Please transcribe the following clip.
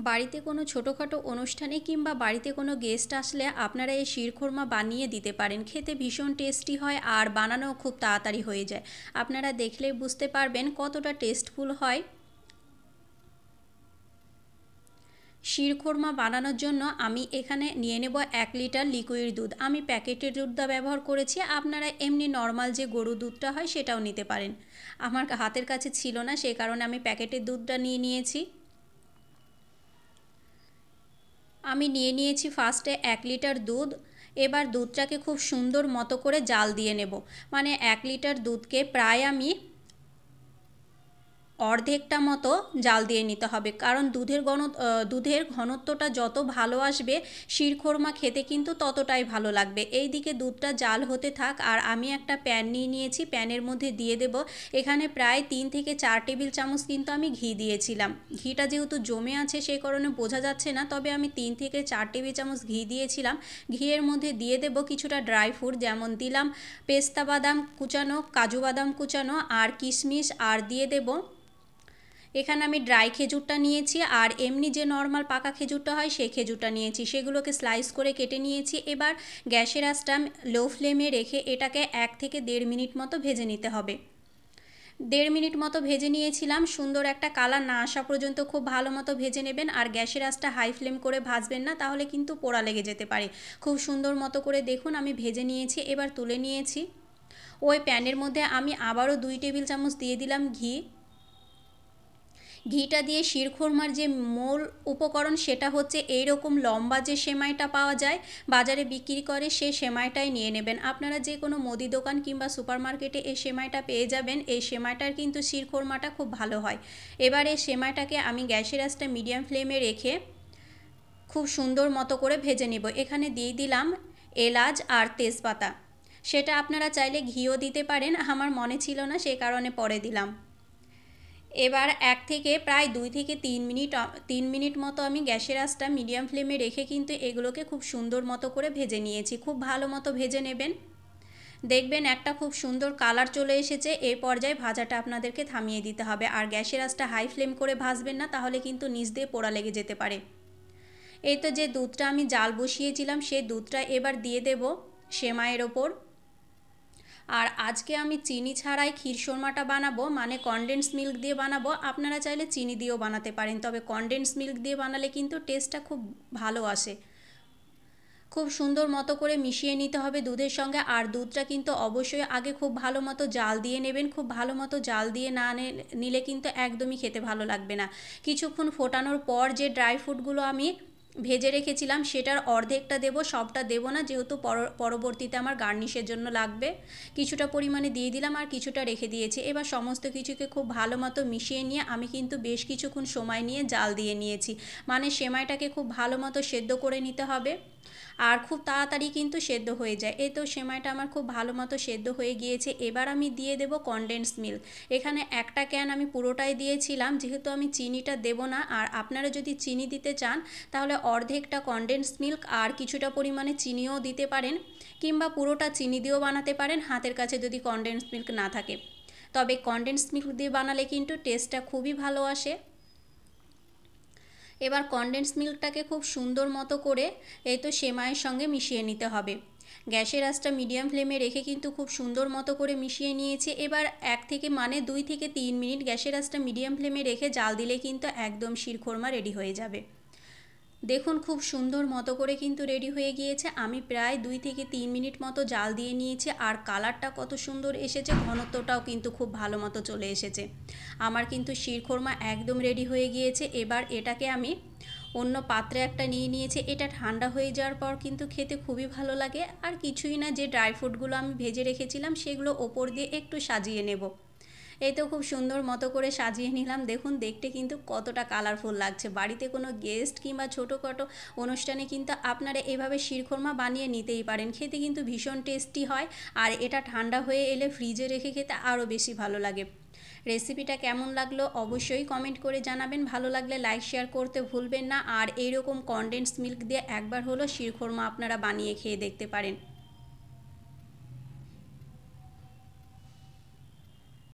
বাড়িতে কোনো ছোটোখাটো অনুষ্ঠানে কিংবা বাড়িতে কোনো গেস্ট আসলে আপনারা এই শিরখোরমা বানিয়ে দিতে পারেন। খেতে ভীষণ টেস্টি হয় আর বানানোও খুব তাড়াতাড়ি হয়ে যায়। আপনারা দেখলেই বুঝতে পারবেন কতটা টেস্টফুল হয়। শিরখোরমা বানানোর জন্য আমি এখানে নিয়ে নেব 1 লিটার লিকুইড দুধ। আমি প্যাকেটের দুধটা ব্যবহার করেছি, আপনারা এমনি নর্মাল যে গরুর দুধটা হয় সেটাও নিতে পারেন। আমার হাতের কাছে ছিল না, সেই কারণে আমি প্যাকেটের দুধটা নিয়েছি। আমি নিয়েছি ফার্স্টে 1 লিটার দুধ। এবার দুধটাকে খুব সুন্দর মতো করে জাল দিয়ে নেব। মানে 1 লিটার দুধকে প্রায় আমি অর্ধেকটা মতো জাল দিয়ে নিতে হবে, কারণ দুধের ঘনত্বটা যত ভালো আসবে শিরখোরমা খেতে কিন্তু ততটাই ভালো লাগবে। এই দিকে দুধটা জাল হতে থাক আর আমি একটা প্যান নিয়েছি, প্যানের মধ্যে দিয়ে দেব এখানে প্রায় 3 থেকে 4 টেবিল চামচ কিন্তু আমি ঘি দিয়েছিলাম। ঘিটা যেহেতু জমে আছে সেই কারণে বোঝা যাচ্ছে না, তবে আমি 3 থেকে 4 টেবিল চামচ ঘি দিয়েছিলাম। ঘিয়ের মধ্যে দিয়ে দেব কিছুটা ড্রাই ফ্রুট, যেমন দিলাম পেস্তা বাদাম কুচানো, কাজু বাদাম কুচানো আর কিশমিশ, আর দিয়ে দেব এখানে আমি ড্রাই খেজুরটা নিয়েছি আর এমনি যে নর্মাল পাকা খেজুরটা হয় সেই খেজুরটা নিয়েছি, সেগুলোকে স্লাইস করে কেটে নিয়েছি। এবার গ্যাসের আঁচটা লো ফ্লেমে রেখে এটাকে 1 থেকে 1.5 মিনিট মতো ভেজে নিতে হবে। 1.5 মিনিট মতো ভেজে নিয়েছিলাম। সুন্দর একটা কালার না আসা পর্যন্ত খুব ভালো মতো ভেজে নেবেন আর গ্যাসের আঁচটা হাই ফ্লেম করে ভাজবেন না, তাহলে কিন্তু পোড়া লেগে যেতে পারে। খুব সুন্দর মতো করে দেখুন আমি ভেজে নিয়েছি। এবার তুলে নিয়েছি। ওই প্যানের মধ্যে আমি আবারও 2 টেবিল চামচ দিয়ে দিলাম ঘি। ঘিটা দিয়ে শিরখোরমার যে মূল উপকরণ সেটা হচ্ছে এইরকম লম্বা যে সেমাইটা পাওয়া যায় বাজারে বিক্রি করে, সেই সেমাইটাই নিয়ে নেবেন। আপনারা যে কোনো মুদি দোকান কিংবা সুপার মার্কেটে এই সেমাইটা পেয়ে যাবেন। এই সেমাইটার কিন্তু শিরখোরমাটা খুব ভালো হয়। এবার এই সেমাইটাকে আমি গ্যাসের আঁচটা মিডিয়াম ফ্লেমে রেখে খুব সুন্দর মতো করে ভেজে নেব। এখানে দিয়ে দিলাম এলাচ আর তেজপাতা। সেটা আপনারা চাইলে ঘিও দিতে পারেন, আমার মনে ছিল না সেই কারণে পরে দিলাম। এবার 1 থেকে প্রায় 2 থেকে 3 মিনিট মতো আমি গ্যাসের আঁচটা মিডিয়াম ফ্লেমে রেখে কিন্তু এগুলোকে খুব সুন্দর মতো করে ভেজে নিয়েছি। খুব ভালো মতো ভেজে নেবেন। দেখবেন একটা খুব সুন্দর কালার চলে এসেছে। এই পর্যায়ে ভাজাটা আপনাদেরকে থামিয়ে দিতে হবে আর গ্যাসের আঁচটা হাই ফ্লেম করে ভাজবেন না, তাহলে কিন্তু নিচ দিয়ে পোড়া লেগে যেতে পারে। এই তো যে দুধটা আমি জাল বসিয়েছিলাম সেই দুধটা এবার দিয়ে দেব সেমাইয়ের ওপর। আর আজকে আমি চিনি ছাড়াই ক্ষীরসোরমাটা বানাবো, মানে কনডেন্স মিল্ক দিয়ে বানাবো। আপনারা চাইলে চিনি দিয়েও বানাতে পারেন, তবে কনডেন্স মিল্ক দিয়ে বানালে কিন্তু টেস্টটা খুব ভালো আসে। খুব সুন্দর মতো করে মিশিয়ে নিতে হবে দুধের সঙ্গে। আর দুধটা কিন্তু অবশ্যই আগে খুব ভালো মতো জাল দিয়ে নেবেন। খুব ভালো মতো জাল দিয়ে না নিলে কিন্তু একদমই খেতে ভালো লাগবে না। কিছুক্ষণ ফোটানোর পর যে ড্রাই ফ্রুটগুলো আমি ভেজে রেখেছিলাম সেটার অর্ধেকটা দেব, সবটা দেব না, যেহেতু পরবর্তীতে আমার গার্নিশের জন্য লাগবে। কিছুটা পরিমাণে দিয়ে দিলাম আর কিছুটা রেখে দিয়েছি। এবার সমস্ত কিছুকে খুব ভালো মতো মিশিয়ে নিয়ে আমি কিন্তু বেশ কিছুক্ষণ সময় নিয়ে জাল দিয়ে নিয়েছি। মানে সেমাইটাকে খুব ভালো মতো সেদ্ধ করে নিতে হবে আর খুব তাড়াতাড়ি কিন্তু সেদ্ধ হয়ে যায়। এই তো সেমাইটা আমার খুব ভালো মতো সেদ্ধ হয়ে গিয়েছে। এবার আমি দিয়ে দেব কনডেন্স মিল্ক। এখানে একটা ক্যান আমি পুরোটাই দিয়েছিলাম, যেহেতু আমি চিনিটা দেব না। আর আপনারা যদি চিনি দিতে চান তাহলে অর্ধেকটা কনডেন্স মিল্ক আর কিছুটা পরিমাণে চিনিও দিতে পারেন, কিংবা পুরোটা চিনি দিয়েও বানাতে পারেন হাতের কাছে যদি কনডেন্স মিল্ক না থাকে। তবে কনডেন্স মিল্ক দিয়ে বানালে কিন্তু টেস্টটা খুবই ভালো আসে। এবার কনডেন্স মিল্কটাকে খুব সুন্দর মতো করে এই তো সেমাইয়ের সঙ্গে মিশিয়ে নিতে হবে। গ্যাসের আঁচটা মিডিয়াম ফ্লেমে রেখে কিন্তু খুব সুন্দর মতো করে মিশিয়ে নিয়েছি। এবার 2 থেকে 3 মিনিট গ্যাসের আঁচটা মিডিয়াম ফ্লেমে রেখে জাল দিলে কিন্তু একদম শিরখোরমা রেডি হয়ে যাবে। দেখুন খুব সুন্দর মতো করে কিন্তু রেডি হয়ে গিয়েছে। আমি প্রায় 2 থেকে 3 মিনিট মতো জাল দিয়ে নিয়েছি আর কালারটা কত সুন্দর এসেছে, ঘনত্বটাও কিন্তু খুব ভালো মতো চলে এসেছে। আমার কিন্তু শিরখোরমা একদম রেডি হয়ে গিয়েছে। এবার এটাকে আমি অন্য পাত্রে একটা নিয়েছি। এটা ঠান্ডা হয়ে যাওয়ার পর কিন্তু খেতে খুবই ভালো লাগে। আর কিছুই না, যে ড্রাই ফ্রুটগুলো আমি ভেজে রেখেছিলাম সেগুলো ওপর দিয়ে একটু সাজিয়ে নেব। এই তো খুব সুন্দর মতো করে সাজিয়ে নিলাম। দেখুন দেখতে কিন্তু কতটা কালারফুল লাগছে। বাড়িতে কোনো গেস্ট কিংবা ছোটোখাটো অনুষ্ঠানে কিন্তু আপনারা এভাবে শিরখোরমা বানিয়ে নিতেই পারেন। খেতে কিন্তু ভীষণ টেস্টি হয় আর এটা ঠান্ডা হয়ে এলে ফ্রিজে রেখে খেতে আরও বেশি ভালো লাগে। রেসিপিটা কেমন লাগলো অবশ্যই কমেন্ট করে জানাবেন। ভালো লাগলে লাইক শেয়ার করতে ভুলবেন না। আর এইরকম কনডেন্স মিল্ক দিয়ে একবার হলো শিরখোরমা আপনারা বানিয়ে খেয়ে দেখতে পারেন।